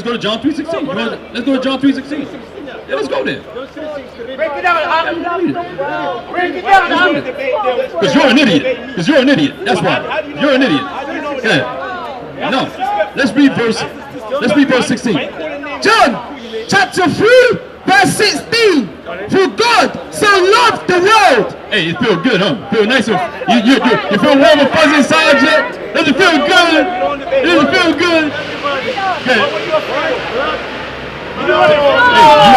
go to John 3:16. Let's go to John 3:16. Yeah, let's go there. Break it down. Break it down. Because you're an idiot. Because you're an idiot. That's why. You're an idiot. Yeah. No. Let's read verse 16. John chapter 3 verse 16. For God so loved the world. Hey, it feels good, huh? Feel nice. You feel warm and fuzzy inside yet? Does it feel good? Does it feel good? Okay. Hey, do you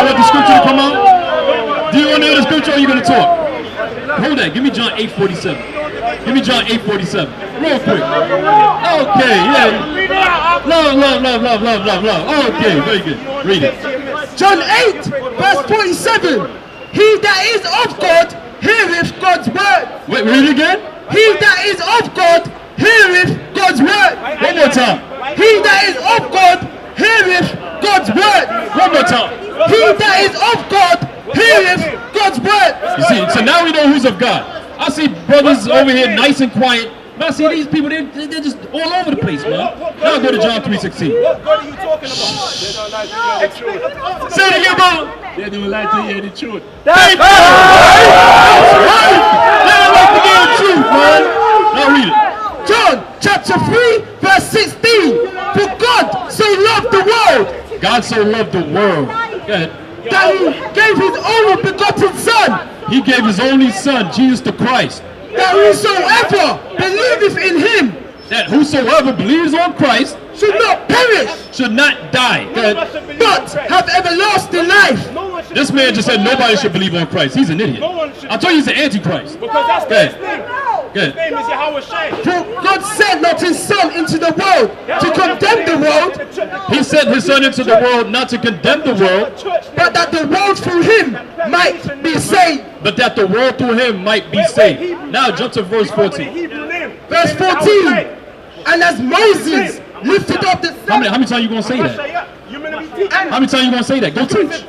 want the scripture to come out? Do you want to hear the scripture or are you going to talk? Hold that. Give me John 8:47. Give me John 8:47. Real quick. Okay, yeah. Love. Okay, very good. Read it. John 8 verse 47. He that is of God heareth God's word. Wait, read it again. He that is of God heareth God's word. One more time. He that is of God heareth God's word. One more time. He that is of God heareth God's word. You see, so now we know who's of God. I see brothers over here nice and quiet. But I see these people, they're just all over the place, man. Now go to John 3:16. What God are you talking about? Say it again, brother. They don't like to hear the truth. That's right. They don't like to hear the truth, man. Now read it. John chapter 3 verse 16. For God so loved the world. God so loved the world. Go ahead. That he gave his only begotten son. He gave his only son, Jesus the Christ. That whosoever believeth in him. That whosoever believes on Christ should not perish. Should not die. Go ahead. But have everlasting life. This man just said nobody should believe on Christ. He's an idiot. I told you he's an antichrist. Because that's his name. Good. His name is Yahweh Shai. For God sent not his son into the world to condemn the world. He sent his son into the world not to condemn the world, but that the world through him might be saved. But that the world through him might be saved. Now jump to verse 14. Verse 14. And as Moses lifted up the How many times are you going to say that? How many times are you going to say that? Go teach.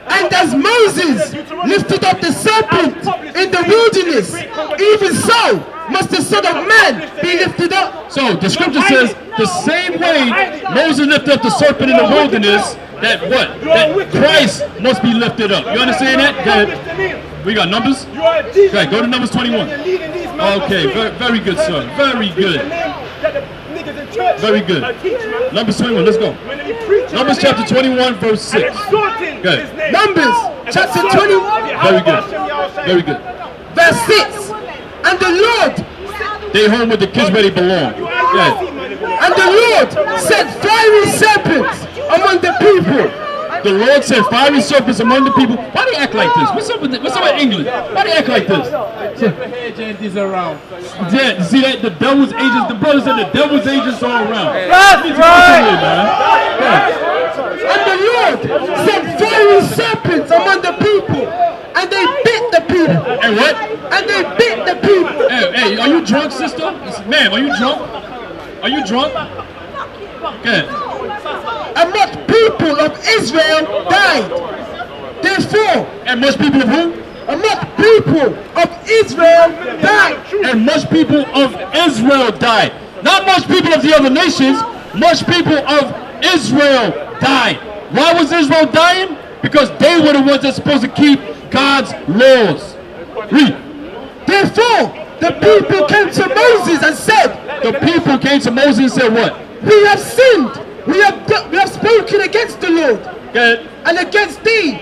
And as Moses lifted up the serpent in the wilderness, even so must the Son of Man be lifted up. So the scripture says the same way Moses lifted up the serpent in the wilderness, that what? That Christ must be lifted up. You understand that? Good. We got Numbers? Okay, go to Numbers 21. Okay, very good, sir. Very good. Very good. Numbers 21, let's go. Numbers chapter 21, verse 6. Good. Numbers chapter 21. Very good. Very good. Verse 6. And the Lord. They home with the kids where they belong. Good. And the Lord sent fiery serpents among the people. The Lord sent fiery serpents among the people. Why they act like this? What's up with England? Why they act like this? Is around. Yeah, see that? The devil's agents, the brothers and the devil's agents are around. That's right. And the Lord sent fiery serpents among the people. And they bit the people. And what? And they bit the people. Hey, are you drunk, sister? Ma'am, are you drunk? Are you drunk? Good. And much people of Israel died. Therefore, and much people of who? And much people of Israel died. And much people of Israel died. Not much people of the other nations. Much people of Israel died. Why was Israel dying? Because they were the ones that's supposed to keep God's laws. Read. Therefore, the people came to Moses and said. The people came to Moses and said what? We have sinned. We have spoken against the Lord. Good. And against thee.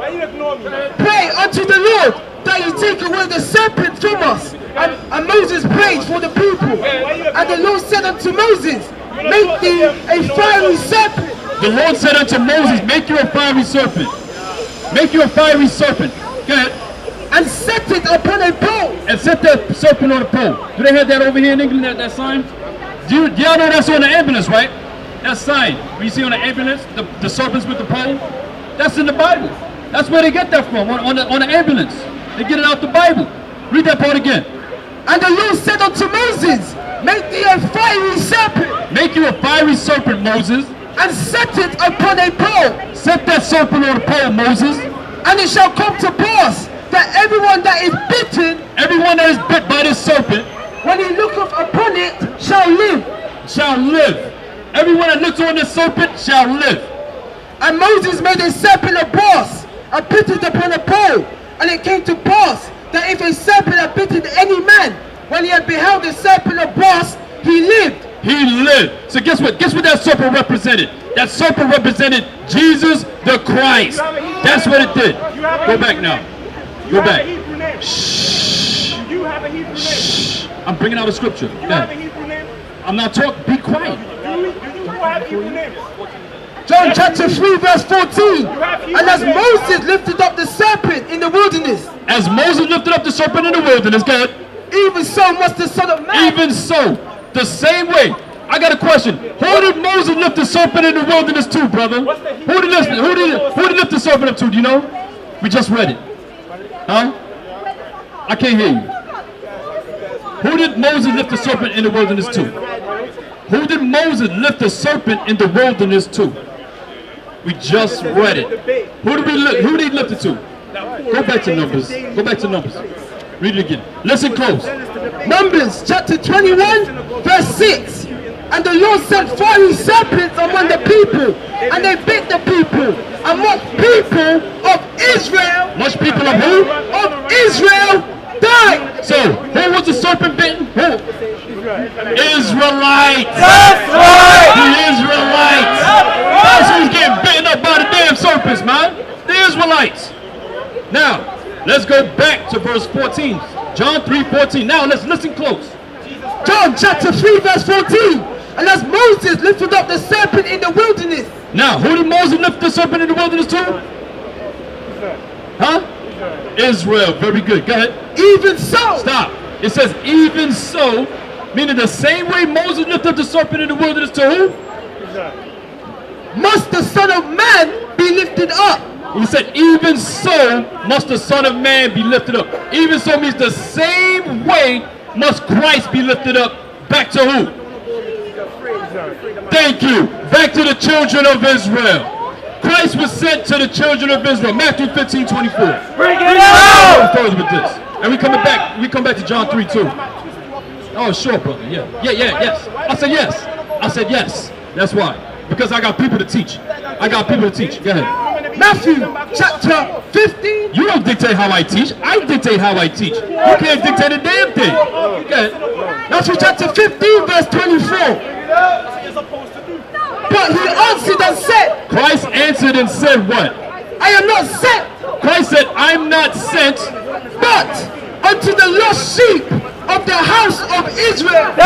Pray unto the Lord that he take away the serpent from us. And Moses prayed for the people. And the Lord said unto Moses, make thee a fiery serpent. The Lord said unto Moses, make you a fiery serpent. Make you a fiery serpent. Good. And set it upon a pole. And set that serpent on a pole. Do they have that over here in England, that sign? Do y'all know that's on the ambulance, right? That sign, where you see on the ambulance, the serpents with the pole, that's in the Bible. That's where they get that from, on the ambulance. They get it out the Bible. Read that part again. And the Lord said unto Moses, make thee a fiery serpent. Make you a fiery serpent, Moses. And set it upon a pole. Set that serpent on a pole, Moses. And it shall come to pass that everyone that is bitten, everyone that is bit by this serpent, when he looketh upon it, shall live. Shall live. Everyone that looks on the serpent shall live. And Moses made a serpent of brass and put it upon a pole. And it came to pass that if a serpent had bitten any man, when he had beheld the serpent of brass, he lived. He lived. So guess what? Guess what that serpent represented? That serpent represented Jesus the Christ. That's what it did. Go back now. Go back. Shh. You have a Hebrew name. Shh. I'm bringing out a scripture. You have a Hebrew name. I'm not talking. Be quiet. Do you have a Hebrew name? John chapter 3 verse 14. And as Moses lifted up the serpent in the wilderness. As Moses lifted up the serpent in the wilderness, God. Even so must the Son of Man. Even so, the same way. I got a question. Who did Moses lift the serpent in the wilderness to, brother? Who did lift the serpent up to? Do you know? We just read it. Huh? I can't hear you. Who did Moses lift the serpent in the wilderness to? Who did Moses lift the serpent in the wilderness to? We just read it. Who did he lift it to? Go back to Numbers. Go back to Numbers. Read it again. Listen close. Numbers chapter 21 verse 6. And the Lord sent fiery serpents among the people, and they bit the people. And much people of Israel, Much people of who? of Israel died. So, who was the serpent bitten? Who? Israelites. That's right. The Israelites. That's who's getting bitten up by the damn serpents, man. The Israelites. Now, let's go back to verse 14. John 3:14. Now, let's listen close. John chapter 3 verse 14. And as Moses lifted up the serpent in the wilderness. Now, who did Moses lift the serpent in the wilderness to? Huh? Israel. Very good. Go ahead. Even so. Stop. It says, even so, meaning the same way Moses lifted up the serpent in the wilderness to who? Must the Son of Man be lifted up. He said, even so must the Son of Man be lifted up. Even so means the same way must Christ be lifted up. Back to who? Thank you. Back to the children of Israel. Christ was sent to the children of Israel. Matthew 15:24. Bring it out. Further with this. And we come back to John 3:2. Oh, sure, brother. Yeah, yes. I said yes. I said yes. That's why. Because I got people to teach. I got people to teach. Go ahead. Matthew chapter 15. You don't dictate how I teach. I dictate how I teach. You can't dictate a damn thing. Go ahead. Matthew chapter 15 verse 24. But he answered and said, Christ answered and said what? I am not sent, Christ said, I'm not sent. but unto the lost sheep of the house of Israel. He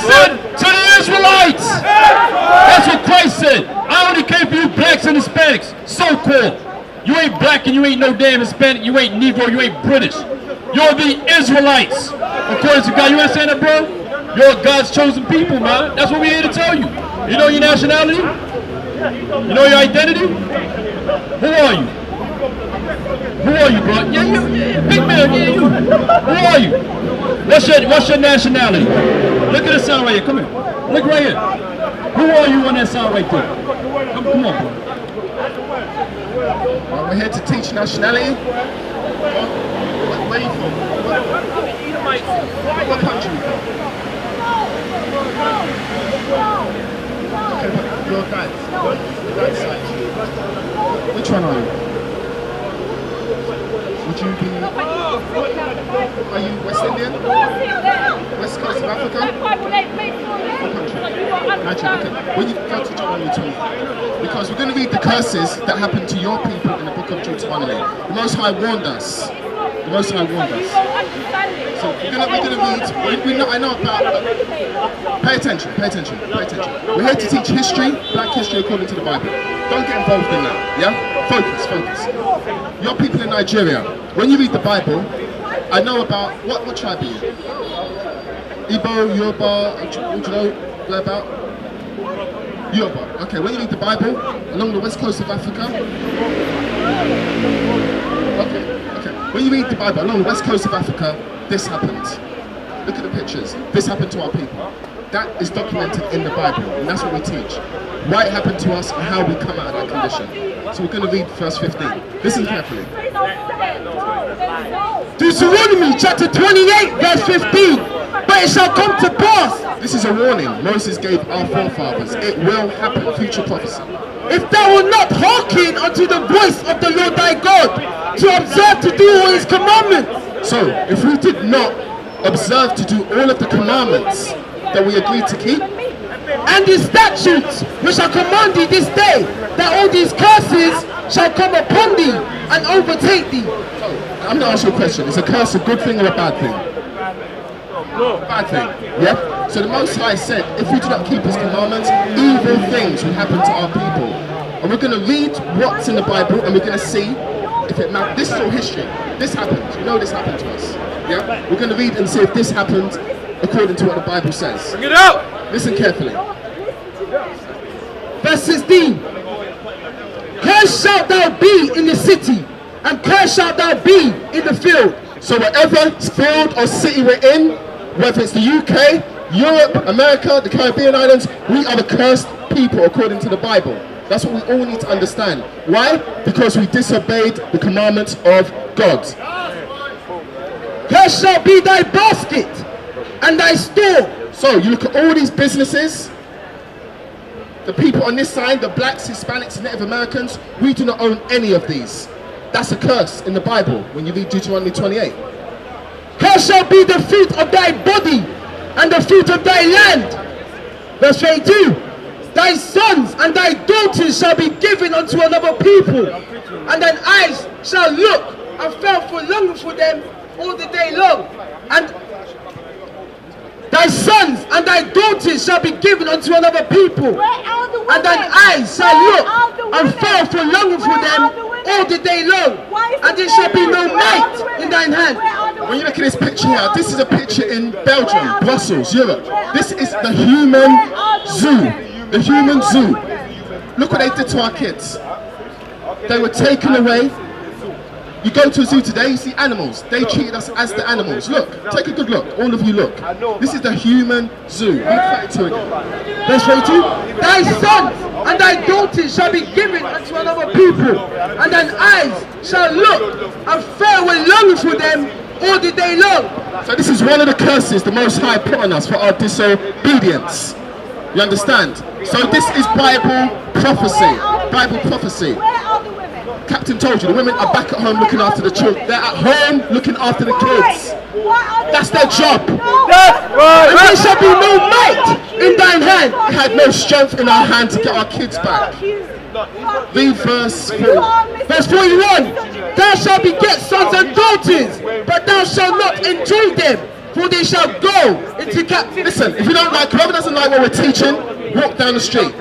said to the Israelites. That's what Christ said. I only came for you blacks and Hispanics, so-called. You ain't black and you ain't no damn Hispanic. You ain't Negro. You ain't British. You're the Israelites. According to God. You understand that, bro? You're God's chosen people, man. That's what we're here to tell you. You know your nationality? You know your identity? Who are you? Who are you, bro? Yeah, you. Big man, yeah, you. Who are you? What's your nationality? Look at the sign right here. Come here. Look right here. Who are you on that sign right there? Come on, bro. We're here to teach nationality. Where are you from? What country are you from? Okay, but your dad's side. Which one are you? Would you be... Are you West Indian? West Coast of Africa? What country? Nigeria, okay. When you go to Deuteronomy 20, because we're going to read the curses that happened to your people in the book of Deuteronomy. The Most High warned us. The Most High warned us. So we're going to read, I know about, pay attention. We're here to teach history, black history according to the Bible. Don't get involved in that, yeah? Focus. Your people in Nigeria, when you read the Bible, I know about, what tribe are you? Igbo, Yoruba, what do you know about? Yoruba. Okay, when you read the Bible, along the west coast of Africa, okay. When you read the Bible along the west coast of Africa, this happened. Look at the pictures. This happened to our people. That is documented in the Bible, and that's what we teach. Why it happened to us and how we come out of that condition. So we're going to read verse 15. Listen carefully. Deuteronomy chapter 28 verse 15. but it shall come to pass. This is a warning Moses gave our forefathers. It will happen, future prophecy. If thou wilt not hearken unto the voice of the Lord thy God, to observe to do all his commandments. So, if we did not observe to do all of the commandments that we agreed to keep, and the statutes which I command thee this day, that all these curses shall come upon thee and overtake thee. I'm going to ask you a question. Is a curse a good thing or a bad thing? Bad thing, yeah? So the Most High said, if we do not keep his commandments, evil things will happen to our people. And we're going to read what's in the Bible, and we're going to see if it matters. This is all history. This happened. You know this happened to us. Yeah? We're going to read and see if this happened according to what the Bible says. Bring it out! Listen carefully. Verse 16. Cursed shalt thou be in the city, and cursed shalt thou be in the field. So whatever field or city we're in, whether it's the UK, Europe, America, the Caribbean islands, we are the cursed people according to the Bible. That's what we all need to understand. Why? Because we disobeyed the commandments of God. Cursed shall be thy basket and thy store. So you look at all these businesses, the people on this side, the blacks, Hispanics, Native Americans, we do not own any of these. That's a curse in the Bible when you read Deuteronomy 28. Cursed shall be the fruit of thy body and the fruit of thy land. Verse 22. Thy sons and thy daughters shall be given unto another people, and thine eyes shall look and fail for longing for them all the day long. And thy sons and thy daughters shall be given unto another people, and thine eyes shall look and fail for longing for them all the day long, and there shall be no might in thine hand. When you look at this picture here, this is a picture in Belgium, Brussels, Europe. This is the human zoo. The human zoo. Look what they did to our kids. They were taken away. You go to a zoo today, you see animals. They treated us as the animals. Look, take a good look. All of you look. This is the human zoo. Read 32 again. Verse 32. Thy sons and thy daughters shall be given unto another people, and thine eyes shall look and fail with longing for them all the day long. So this is one of the curses the Most High put on us for our disobedience. You understand? So this is Bible prophecy. Bible prophecy. Captain told you, the women are back at home looking after the children. They're at home looking after the kids. That's their job. And there shall be no might in thine hand. We had no strength in our hand to get our kids back. Read verse 4. Verse 41. Thou shalt beget sons and daughters, but thou shalt not enjoy them, for they shall go into captivity. Listen, if you don't like, whoever doesn't like what we're teaching, walk down the street.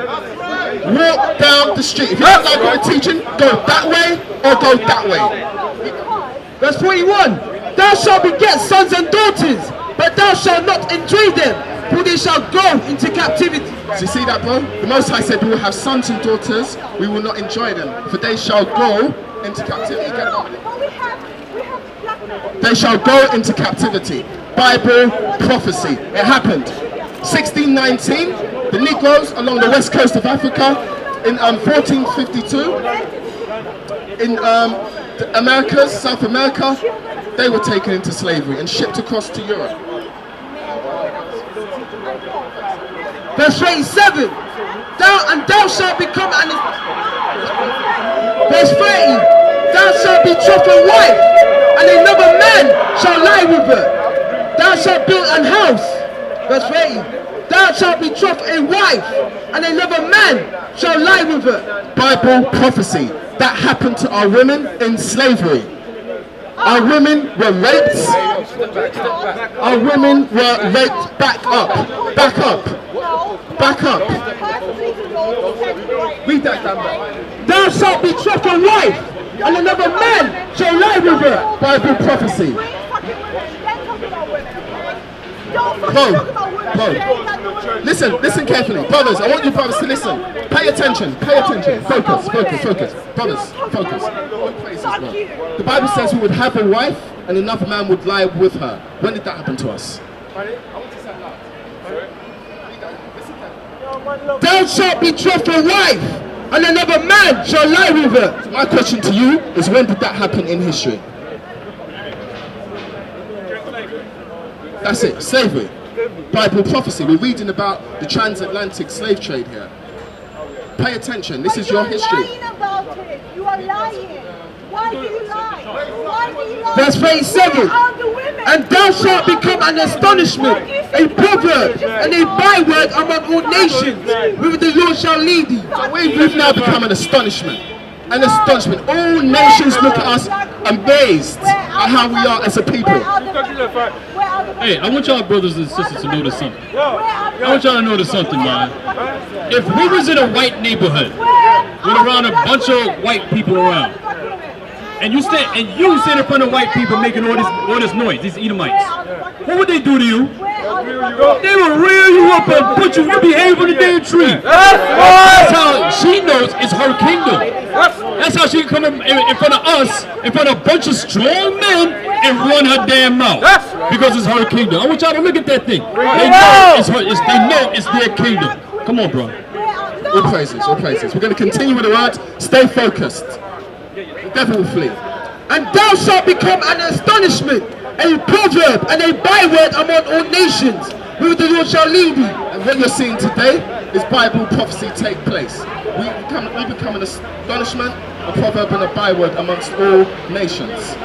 Walk down the street. If you don't like what we're teaching, go that way or go that way. Verse 41. Thou shalt beget sons and daughters, but thou shalt not enjoy them, for they shall go into captivity. So you see that, bro? The Most High said we will have sons and daughters, we will not enjoy them, for they shall go into captivity. They shall go into captivity. Bible prophecy. It happened. 1619, the Negroes along the west coast of Africa in 1452, in the Americas, South America, they were taken into slavery and shipped across to Europe. Verse 27. Thou shalt become an... Verse 30. Thou shalt be betrothed wife, and another man shall lie with her. Thou shalt build an house. Verse 30. Thou shalt be betrothed a wife, and another man shall lie with her. Bible prophecy. That happened to our women in slavery. Our women were raped. Our women were raped. Back up. Back up. Back up. Read that down back. Thou shalt be betrothed a wife, and another man shall lie with her. Bible prophecy. Listen carefully. Brothers, I want you brothers to listen. Pay attention. Focus. Brothers, focus. The Bible says we would have a wife and another man would lie with her. When did that happen to us? Thou shalt be betrothed a wife, and another man shall lie with her. So my question to you is, when did that happen in history? That's it, slavery. Bible prophecy. We're reading about the transatlantic slave trade here. Pay attention, this is your history. You are lying about it. You are lying. Why do you lie? Why do you lie? Verse 37. Where are the women? And thou shalt become an astonishment, a proverb, and a byword among all nations, whither the Lord shall lead thee. So we've now become an astonishment. An astonishment. All nations look at us amazed at how we are as a people. Hey, I want y'all brothers and sisters to notice something. I want y'all to notice something, man. If we was in a white neighborhood with around a bunch of white people around, and you stand in front of white people making all this noise, these Edomites, what would they do to you? They would rear you up and put you behave on the damn tree. That's how she knows it's her kingdom. That's how she can come in front of us, in front of a bunch of strong men, and run her damn mouth. Because it's her kingdom. I want y'all to look at that thing. They know it's their kingdom. Come on, bro. All praises, all praises. We're going to continue with the word. Stay focused. The devil will flee. And thou shalt become an astonishment, a proverb, and a byword among all nations, whither the Lord shall lead thee. And what you're seeing today is Bible prophecy take place. We become an astonishment, a proverb, and a byword amongst all nations.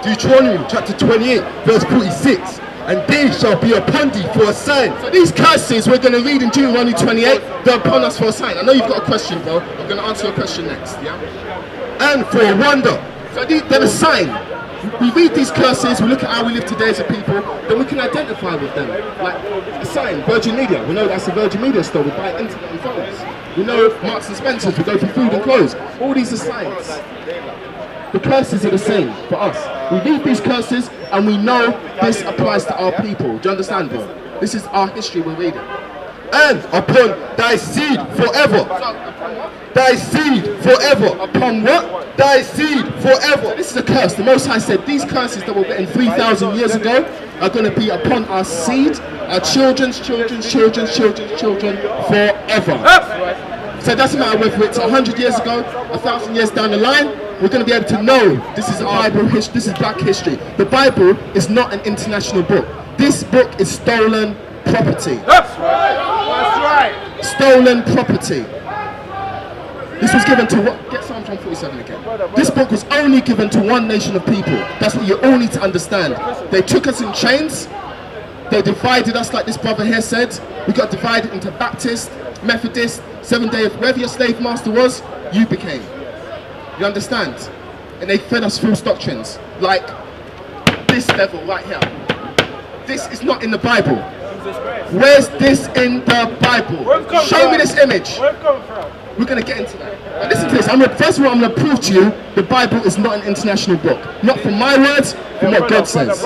Deuteronomy chapter 28, verse 46. And they shall be upon thee for a sign. So these curses we're going to read in Deuteronomy 28, they're upon us for a sign. I know you've got a question, bro. I'm going to answer your question next, yeah? And for a wonder. So they're a sign. We read these curses, we look at how we live today as a people, then we can identify with them. Like a sign, Virgin Media. We know that's a Virgin Media store. We buy internet and phones. We know Marks and Spencer's. We go for food and clothes. All these are signs. The curses are the same for us. We read these curses and we know this applies to our people. Do you understand, bro? This is our history we're reading. And upon thy seed forever. Thy seed forever. Upon what? Thy seed forever. This is a curse. The Most High said these curses that were written 3,000 years ago are going to be upon our seed, our children's children's children's children's children forever. So it doesn't matter whether it's 100 years ago, 1,000 years down the line, we're going to be able to know this is our Bible history, this is black history. The Bible is not an international book. This book is stolen property. That's right. That's right. Stolen property. This was given to what? Get Psalms 147 again. This book was only given to one nation of people. That's what you all need to understand. They took us in chains. They divided us like this brother here said. We got divided into Baptist, Methodist, Seventh-day, wherever your slave master was, you became. You understand? And they fed us false doctrines, like this devil right here. This is not in the Bible. Where's this in the Bible? Show me this image. We're going to get into that. Now listen to this. First of all, I'm going to prove to you the Bible is not an international book. Not from my words, from what God says.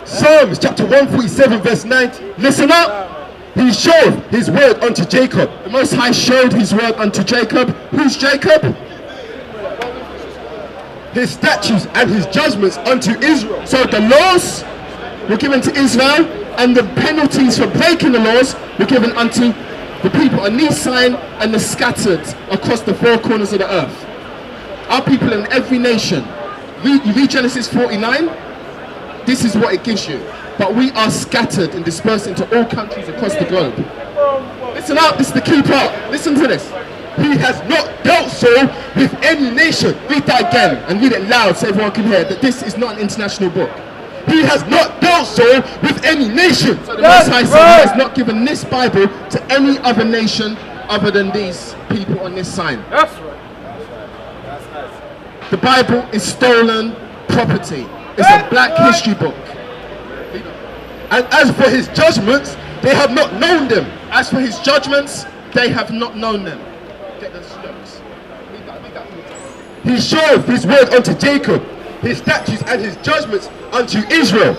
Psalms chapter 147 verse 9. Listen up. He showed his word unto Jacob. The Most High showed his word unto Jacob. Who's Jacob? His statutes and his judgments unto Israel. So the laws were given to Israel, and the penalties for breaking the laws were given unto the people. And these sign and they're scattered across the four corners of the earth. Our people in every nation. You read Genesis 49, this is what it gives you. But we are scattered and dispersed into all countries across the globe. Listen up, this is the key part. Listen to this. He has not dealt so with any nation. Read that again and read it loud so everyone can hear that this is not an international book. He has not dealt so with any nation. So the Most High said he has not given this Bible to any other nation other than these people on this sign. That's right. The Bible is stolen property. It's a black history book. And as for his judgments, they have not known them. As for his judgments, they have not known them. Get those notes. Read that. He showed his word unto Jacob, his statutes and his judgments unto Israel.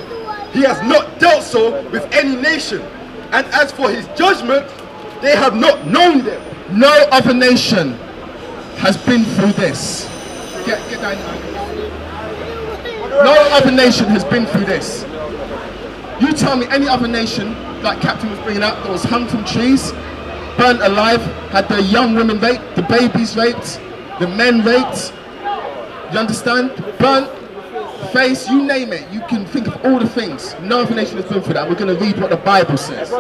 He has not dealt so with any nation. And as for his judgment, they have not known them. No other nation has been through this. Get down. No other nation has been through this. You tell me any other nation, like Captain was bringing up, that was hung from trees, burnt alive, had their young women raped, the babies raped, the men raped. You understand? Burnt, face, you name it. You can think of all the things. No other nation has been through that. We're going to read what the Bible says.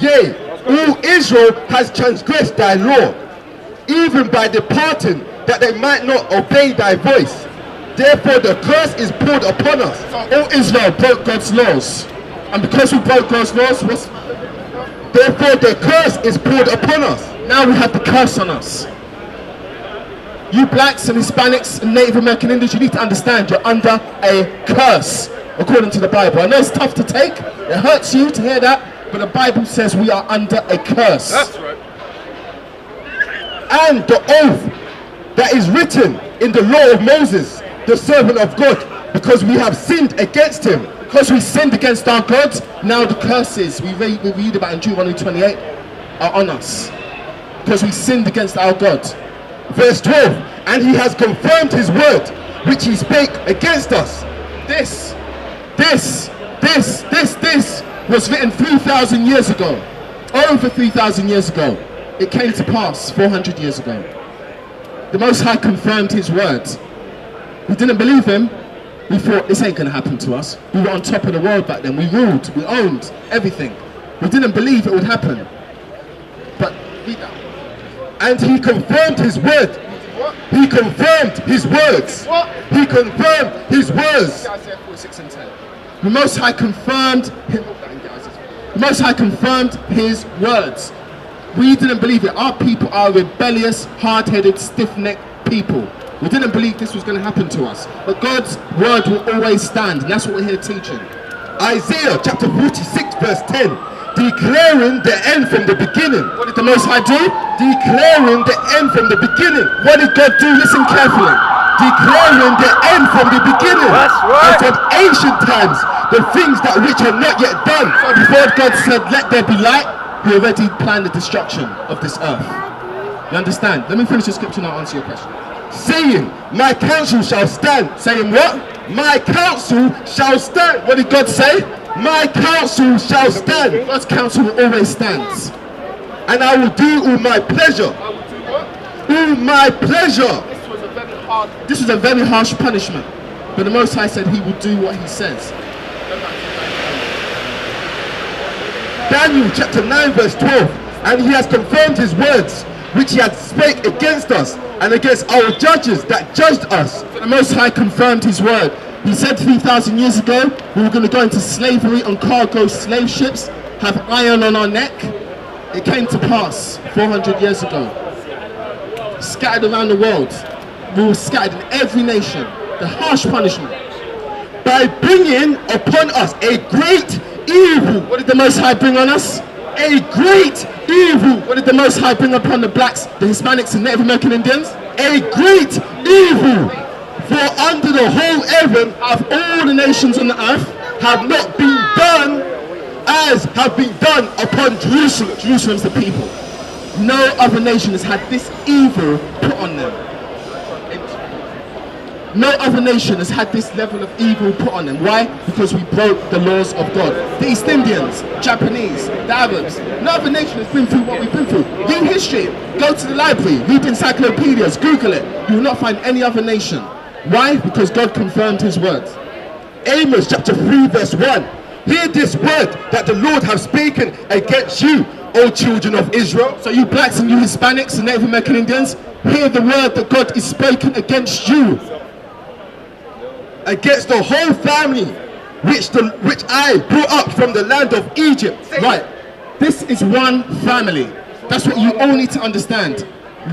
Yea, all Israel has transgressed thy law, even by departing, that they might not obey thy voice. Therefore the curse is poured upon us. All Israel broke God's laws. And because we broke God's laws, Therefore the curse is poured upon us. now we have the curse on us. You blacks and Hispanics and Native American Indians, you need to understand you're under a curse, according to the Bible. I know it's tough to take. It hurts you to hear that. But the Bible says we are under a curse. That's right. And the oath that is written in the law of Moses, the servant of God, because we have sinned against him. Because we sinned against our God, now the curses we read about in Deuteronomy 28 are on us. Because we sinned against our God. Verse 12, and he has confirmed his word, which he spake against us. This was written 3,000 years ago. Over 3,000 years ago. It came to pass 400 years ago. The Most High confirmed his word. We didn't believe him. We thought this ain't gonna happen to us. We were on top of the world back then. We ruled, we owned everything. We didn't believe it would happen. But read that. And he confirmed his word. He confirmed his words. He confirmed his words. The Most High confirmed his words. We didn't believe it. Our people are rebellious, hard-headed, stiff-necked people. We didn't believe this was going to happen to us. But God's word will always stand, and that's what we're here teaching. Isaiah chapter 46 verse 10, declaring the end from the beginning. What did the Most High do? Declaring the end from the beginning. What did God do? Listen carefully. Declaring the end from the beginning. That's right. And from ancient times, the things that which are not yet done. So before God said, let there be light, he already planned the destruction of this earth. You understand? Let me finish the scripture and I'll answer your question. Saying, my counsel shall stand. Saying what? My counsel shall stand. What did God say? My counsel shall stand. God's counsel will always stand. And I will do all my pleasure. All my pleasure. This was a very harsh punishment. But the Most High said he will do what he says. Daniel chapter 9 verse 12. And he has confirmed his words, which he had spake against us and against our judges that judged us. The Most High confirmed his word. He said 3,000 years ago we were going to go into slavery on cargo slave ships, have iron on our neck. It came to pass 400 years ago. Scattered around the world. We were scattered in every nation. The harsh punishment. By bringing upon us a great evil. What did the Most High bring on us? A great evil. What did the Most High bring upon the blacks, the Hispanics and Native American Indians? A great evil. For under the whole heaven of all the nations on the earth have not been done as have been done upon Jerusalem. Jerusalem's the people. No other nation has had this evil put on them. No other nation has had this level of evil put on them. Why? Because we broke the laws of God. The East Indians, Japanese, the Arabs. No other nation has been through what we've been through. Read history. Go to the library. Read encyclopedias. Google it. You will not find any other nation. Why? Because God confirmed his words. Amos chapter 3 verse 1. Hear this word that the Lord have spoken against you, O children of Israel. So you blacks and you Hispanics and Native American Indians, hear the word that God is spoken against you. Against the whole family which I brought up from the land of Egypt. Right. This is one family. That's what you all need to understand.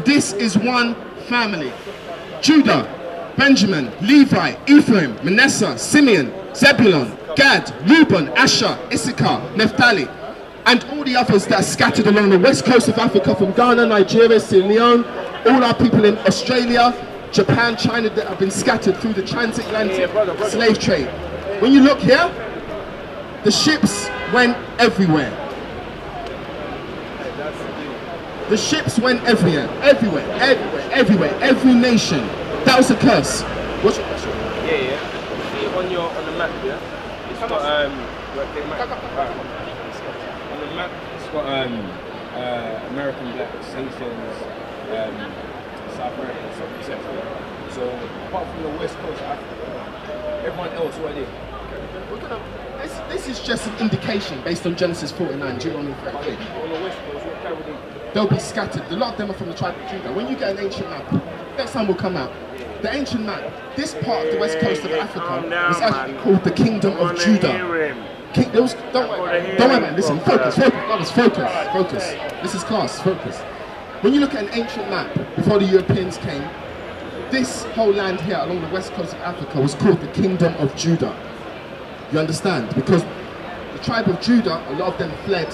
This is one family. Judah, Benjamin, Levi, Ephraim, Manasseh, Simeon, Zebulun, Gad, Reuben, Asher, Issachar, Naphtali, and all the others that are scattered along the west coast of Africa, from Ghana, Nigeria, Sierra Leone, all our people in Australia, Japan, China, that have been scattered through the transatlantic slave trade. When you look here, the ships went everywhere. The ships went everywhere, everywhere, every nation. That was a curse. What's your question? Yeah. See on the map, yeah? It's got on the map it's got American blacks, Haitians, South Americans, etc. So apart from the west coast of Africa, everyone else, what are they? This is just an indication based on Genesis 49, Deuteronomy 33. On the west coast, what tribe are they? They'll be scattered. A lot of them are from the tribe of Judah. When you get an ancient map, next time will come out. The ancient map, this part of the west coast of Africa was actually called the Kingdom of Judah. Don't worry, man. Listen, focus. This is class, focus. When you look at an ancient map, before the Europeans came, this whole land here along the west coast of Africa was called the Kingdom of Judah. You understand? Because the tribe of Judah, a lot of them fled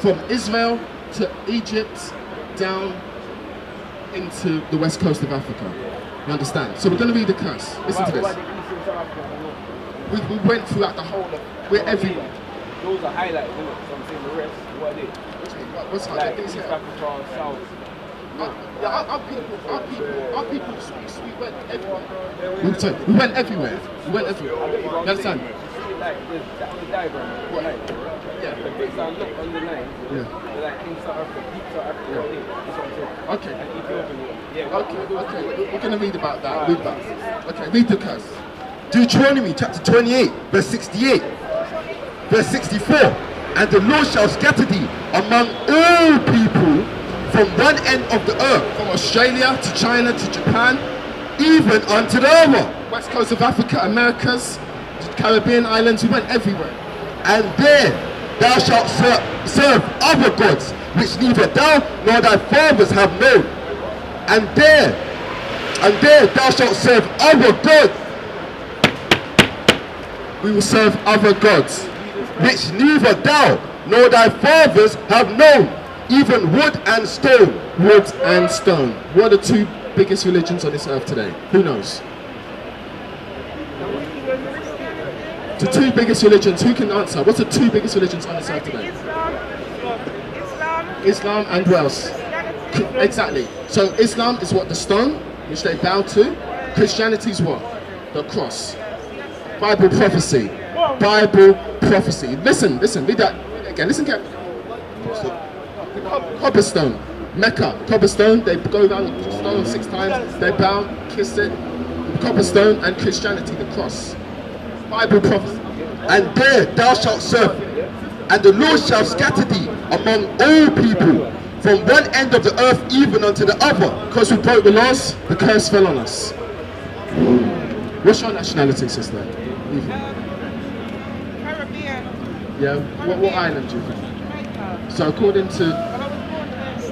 from Israel to Egypt down into the west coast of Africa. You understand? So we're going to read the curse. Listen to this. We went throughout the whole of, we're everywhere. Those are highlights, isn't it? So I'm saying the rest, what are they? What's Like highlights? East Africa, South. Our people, we went everywhere. We went everywhere. You understand? Like the diagram, what like? Yeah. The bits are not on the line. Yeah. They're like in South Africa, deep South Africa. Yeah. That's what I'm saying. Okay. And Ethiopian. Yeah. Okay. We're going to read about that. Read that. Okay, read the curse. Deuteronomy chapter 28, verse 68, verse 64. And the Lord shall scatter thee among all people from one end of the earth, From Australia to China to Japan, even unto the other. west coast of Africa, Americas, Caribbean islands, we went everywhere. And there thou shalt serve other gods, which neither thou nor thy fathers have known. And there thou shalt serve other gods. We will serve other gods. Which neither thou nor thy fathers have known, even wood and stone. Wood and stone. What are the two biggest religions on this earth today? Who knows? The two biggest religions, who can answer? What's the two biggest religions on this earth today? Islam and what else? Exactly. So Islam is what? The stone, which they bow to. Christianity is what? The cross. Bible prophecy. Bible prophecy. Listen, read that again. Listen carefully. Cobblestone. Mecca. Cobblestone, they go around the stone 6 times, they bow, kiss it. Cobblestone and Christianity, the cross. Bible prophecy. And there thou shalt serve, and the Lord shall scatter thee among all people, from one end of the earth even unto the other. Because we broke the laws, the curse fell on us. What's your nationality, sister? Caribbean. Yeah? What island do you think? So according to...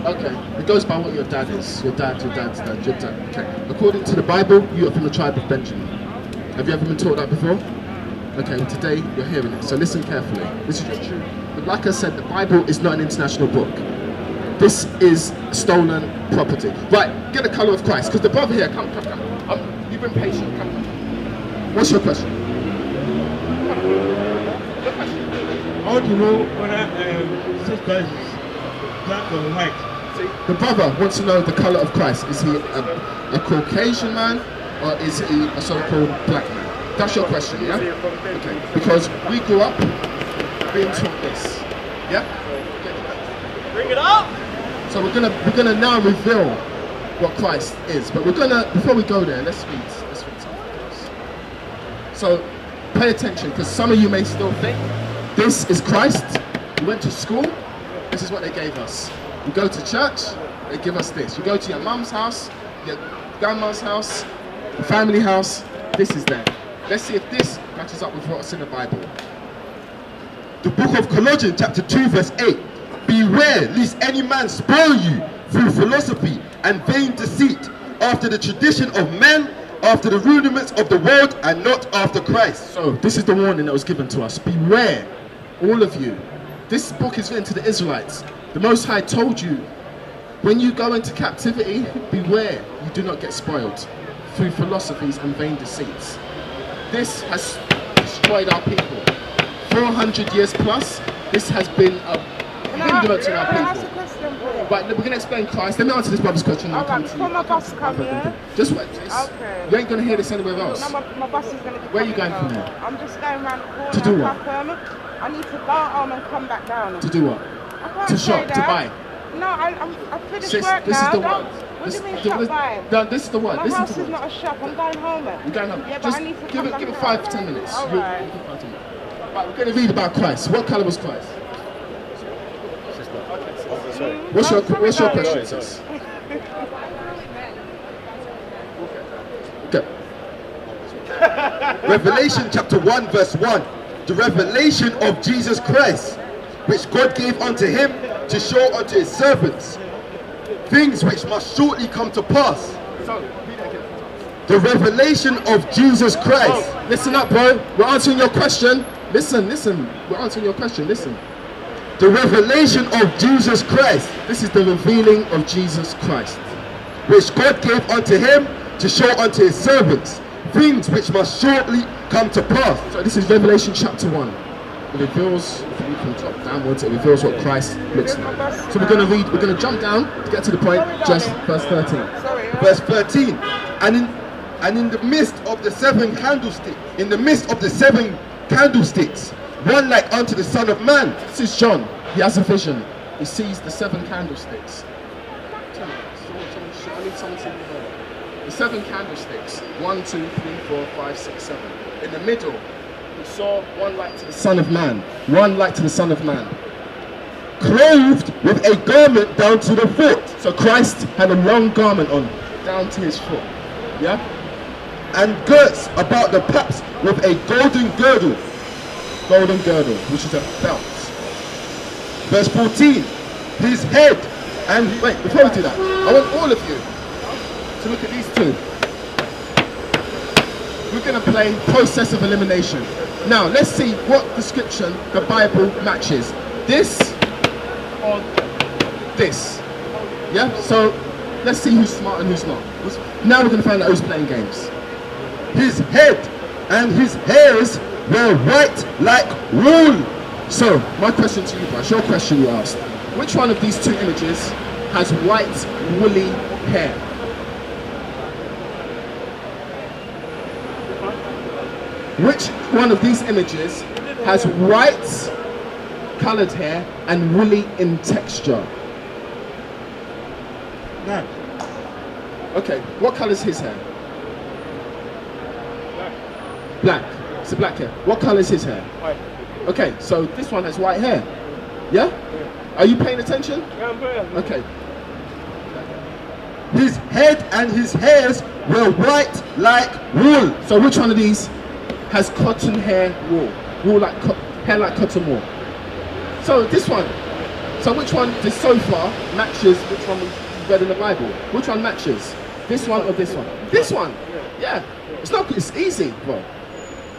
Okay, it goes by what your dad is. Your dad. Okay. According to the Bible, you are from the tribe of Benjamin. Have you ever been taught that before? Okay, well today you're hearing it, so listen carefully. This is true. But like I said, the Bible is not an international book. This is stolen property. Right, get the colour of Christ, because the brother here, come. You've been patient, come. What's your question? How do you know whether Jesus Christ is black or white? The brother wants to know the colour of Christ. Is he a Caucasian man, or is he a so-called black man? That's your question, yeah? Okay, because we grew up being taught this, yeah? Bring it up! So we're gonna now reveal what Christ is, but before we go there, let's read something else. So pay attention, because some of you may still think this is Christ. We went to school, this is what they gave us. You go to church, they give us this. You go to your mum's house, your grandma's house, your family house, this is there. Let's see if this matches up with what's in the Bible. The book of Colossians chapter 2 verse 8. Beware lest any man spoil you through philosophy and vain deceit, after the tradition of men, after the rudiments of the world, and not after Christ. So this is the warning that was given to us. Beware, all of you. This book is written to the Israelites. The Most High told you, when you go into captivity, beware you do not get spoiled through philosophies and vain deceits. This has destroyed our people. 400 years plus, this has been a hindrance to our people. Right, we're going to explain Christ. Let me answer this brother's question and I'll come to you. My bus come here. Just wait, please. Okay. You ain't going to hear this anywhere else. No, my bus is going to be Where are you going from here? here? I'm just going around the corner. To do what? I need to go home and come back down. To do what? I can't To say shop, to that. buy. No, I finished Sis, work this now. is the word. What do you mean shop vibe? No, this is the one. My Listen house to is the not a shop. I'm going home. You're going home. Yeah, but Just I need to give come back it now. 5 to 10 minutes. All You'll- right. you'll give 5 to 10 minutes. Right, we're going to read about Christ. What colour was Christ? What's your question, sis? Okay. Revelation chapter 1 verse 1. The revelation of Jesus Christ, which God gave unto him to show unto his servants things which must shortly come to pass. The revelation of Jesus Christ. Oh, listen up, bro. We're answering your question. Listen. We're answering your question. Listen. The revelation of Jesus Christ, This is the revealing of Jesus Christ. which God gave unto him to show unto his servants things which must shortly come to pass. So this is Revelation chapter 1. It reveals, if you from top downwards, it reveals what Christ looks like. So we're going to jump down to get to the point, just verse 13. Verse 13. And in the midst of the 7 candlesticks, one like unto the Son of Man. This is John. He has a vision. He sees the 7 candlesticks. I need someone to the 7 candlesticks. 1, 2, 3, 4, 5, 6, 7. In the middle, he saw one like to the Son of Man. One like to the Son of Man. Clothed with a garment down to the foot. So Christ had a long garment on, down to his foot. Yeah? And girts about the paps with a golden girdle. Golden girdle, which is a belt. Verse 14. His head and Wait, before we do that, I want all of you to look at these two. We're going to play process of elimination. Now, let's see what description the Bible matches. This or this. Yeah? So, let's see who's smart and who's not. Now we're going to find out who's playing games. his head and his hairs were white like wool. So, my question to you, Brush, your question you asked. Which one of these two images has white, woolly hair? Which one of these images has white, coloured hair and woolly in texture? No. Okay, what colour is his hair? Black. It's a black hair. What colour is his hair? White. Okay, so this one has white hair. Yeah? Are you paying attention? Yeah, I'm paying. Okay. His head and his hairs were white like wool. So which one of these has cotton hair wool? Wool like hair like cotton wool. So this one. So which one this so far matches which one we read in the Bible? Which one matches? This one or this one? This one. Yeah. It's not. It's easy, bro.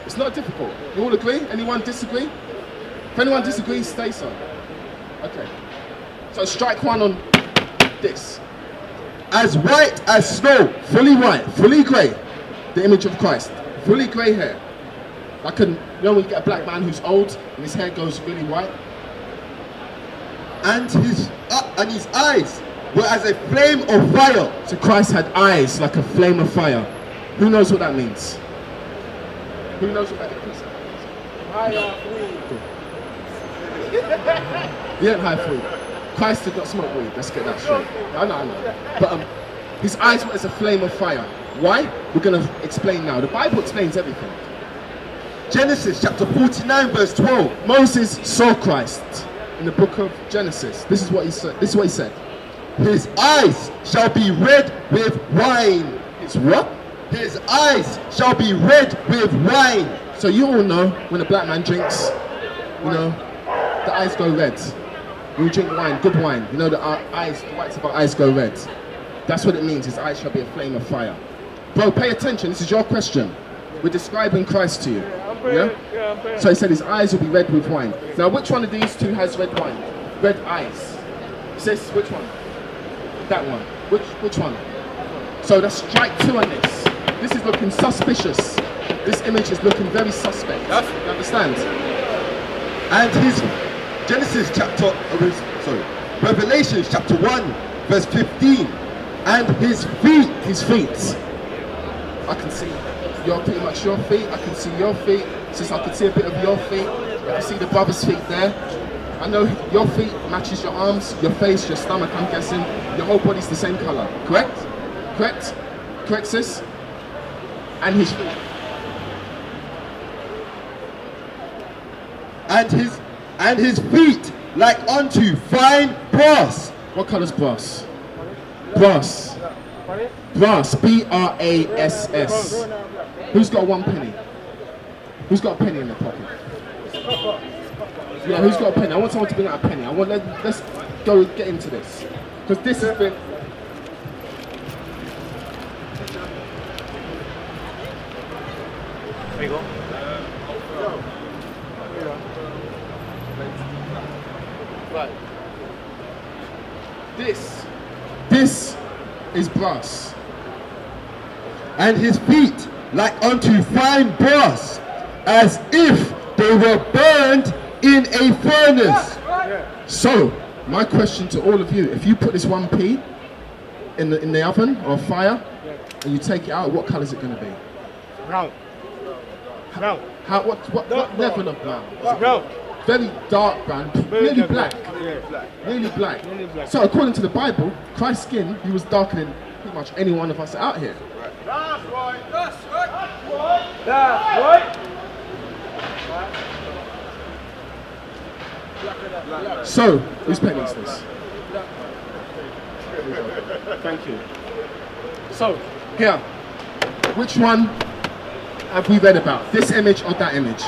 It's not difficult. You all agree? Anyone disagree? If anyone disagrees, say so. Okay. So strike one on this. As white as snow. Fully white, fully grey. The image of Christ. Fully grey hair. I can, you know when you get a black man who's old and his hair goes really white? And his eyes were as a flame of fire. So Christ had eyes like a flame of fire. Who knows what that means? Who knows what that means? He ain't high food. Christ did not smoke weed. Let's get that straight. I know. But his eyes were as a flame of fire. Why? We're going to explain now. The Bible explains everything. Genesis chapter 49 verse 12. Moses saw Christ in the book of Genesis. This is what he said. This is what he said. His eyes shall be red with wine. His what? His eyes shall be red with wine. So you all know when a black man drinks, you know, the eyes go red. When you drink wine, good wine, you know the eyes, the whites of our eyes go red. That's what it means. His eyes shall be a flame of fire. Bro, pay attention. This is your question. We're describing Christ to you. Yeah? So he said his eyes will be red with wine. Now, which one of these two has red wine? Red eyes. It says which one? That one. Which one? So that's strike two on this. This is looking suspicious. This image is looking very suspect. You understand? And his Revelation chapter 1 verse 15. And his feet. His feet. I can see pretty much your feet. I can see your feet. Since I can see a bit of your feet. I can see the brother's feet there. I know your feet matches your arms, your face, your stomach, I'm guessing. your whole body's the same color. Correct? Correct? Correct, sis? And his feet. And his feet like unto fine brass. What color's brass? Brass. Brass. B-R-A-S-S. Who's got 1 penny? Who's got a penny in their pocket? Yeah, who's got a penny? I want someone to bring out a penny. Let's go get into this. Because this has been... There you go. Right. This is brass. And his feet like unto fine brass, as if they were burned in a furnace. So, my question to all of you, if you put this 1p in the oven or fire, and you take it out, what colour is it going to be? Brown. Brown. What level of brown? Brown. Very dark brown, nearly black. Nearly black. So according to the Bible, Christ's skin, he was darker than pretty much any one of us out here. That's right. That's right. That's right. So, whose penny is this? Thank you. So, here, which one have we read about? This image or that image?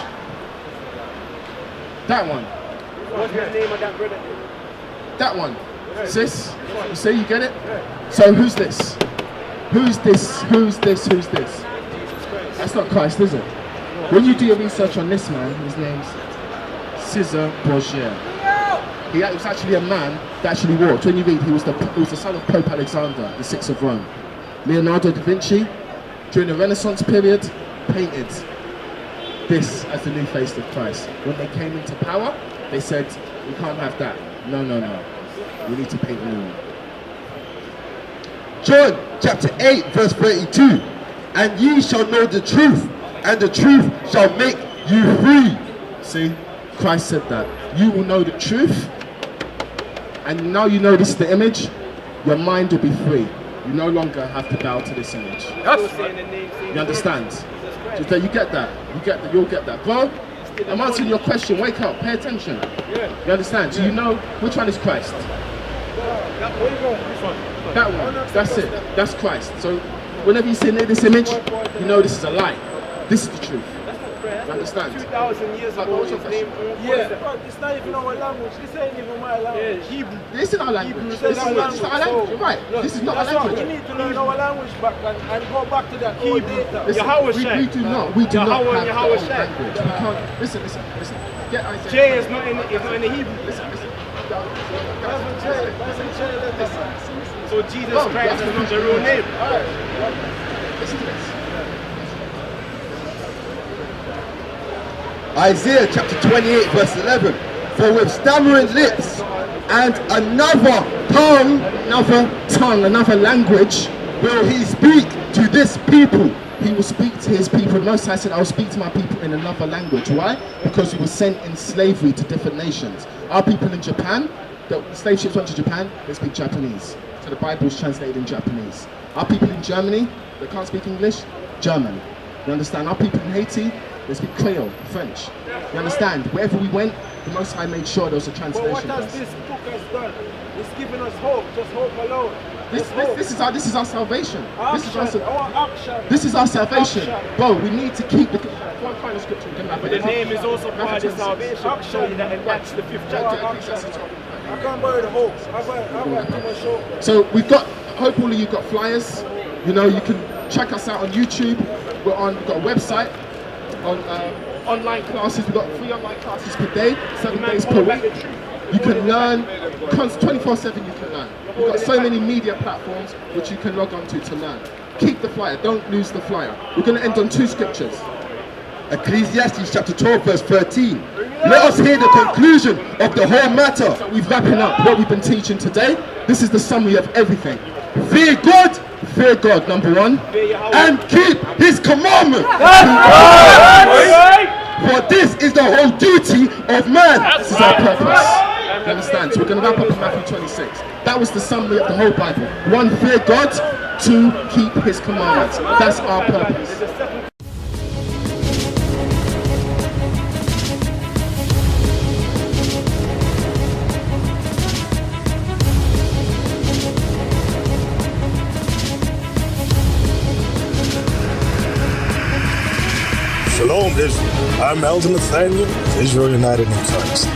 That one. What's the name of that brother? That one. Sis? You say you get it? So who's this? Who's this? Who's this? Who's this? That's not Christ, is it? When you do your research on this man, his name's Caesar Borgia. He was actually a man that actually walked. When you read, he was the son of Pope Alexander, the Sixth of Rome. Leonardo da Vinci, during the Renaissance period, painted this as the new face of Christ. When they came into power, they said, we can't have that. No, no, no. We need to paint a new one. John chapter 8 verse 32. And ye shall know the truth, and the truth shall make you free. See, Christ said that. You will know the truth, and now you know this is the image, your mind will be free. You no longer have to bow to this image. You understand? Just that you get that. You get that. You'll get that. Bro, I'm answering your question. Wake up. Pay attention. You understand? So you know which one is Christ? That one. That's it. That's Christ. So whenever you see this image, you know this is a lie. This is the truth. You understand? 2,000 years ago, What's your question? It's not even our language. This ain't even my language. Hebrew. This is our language. This is our language. You're right. This is not our language. We need to learn our language back and go back to that Hebrew. Listen, we do not have our own language. We can't. Listen. Get Isaiah. J is not in the Hebrew. Listen. So Jesus Christ is not your real name. Listen to this. Isaiah chapter 28 verse 11. For with stammering lips and another tongue, another language, will he speak to this people. He will speak to his people. Most High said, I will speak to my people in another language. Why? Because we were sent in slavery to different nations. Our people in Japan, the slave ships went to Japan, they speak Japanese. So the Bible is translated in Japanese. Our people in Germany, they can't speak English, German. You understand? Our people in Haiti, they speak Creole, French. You understand? Wherever we went, the Most High made sure there was a translation. But what has this book has done? It's given us hope, just hope alone. This is our salvation. Action. This is our salvation. Bro, we need to keep the one kind of scripture we can have. But the name is also part of the salvation. Action that enacts the 5th chapter. I can't buy the hope. I buy too much hope. So we've got, I hope all of you got flyers. You know, you can check us out on YouTube. We've got a website on online classes. We've got 3 online classes per day, 7 days per week. You can learn 24/7. You can learn. We've got so many media platforms which you can log on to learn. Keep the flyer. Don't lose the flyer. We're going to end on 2 scriptures. Ecclesiastes chapter 12 verse 13. Let us hear the conclusion of the whole matter. So we're wrapping up what we've been teaching today. This is the summary of everything. Fear God, number 1, and keep his commandments. For this is the whole duty of man. This is our purpose. You understand? understand. So we're going to wrap up in Matthew 26. That was the summary of the whole Bible. 1, fear God. 2, keep his commandments. That's our purpose. Shalom, Israel. I'm Elder Nathaniel, Israel United in Christ.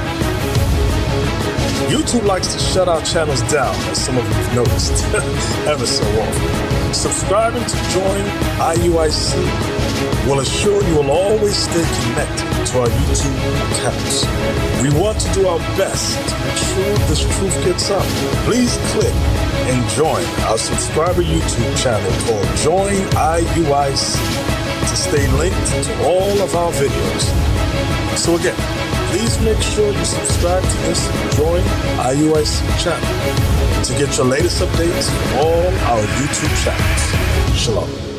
YouTube likes to shut our channels down, as some of you have noticed, ever so often. Subscribing to join IUIC will assure you will always stay connected to our YouTube accounts. We want to do our best to make sure this truth gets out. Please click and join our subscriber YouTube channel called Join IUIC to stay linked to all of our videos. So again, please make sure you subscribe to this Join IUIC channel to get your latest updates from all our YouTube channels. Shalom.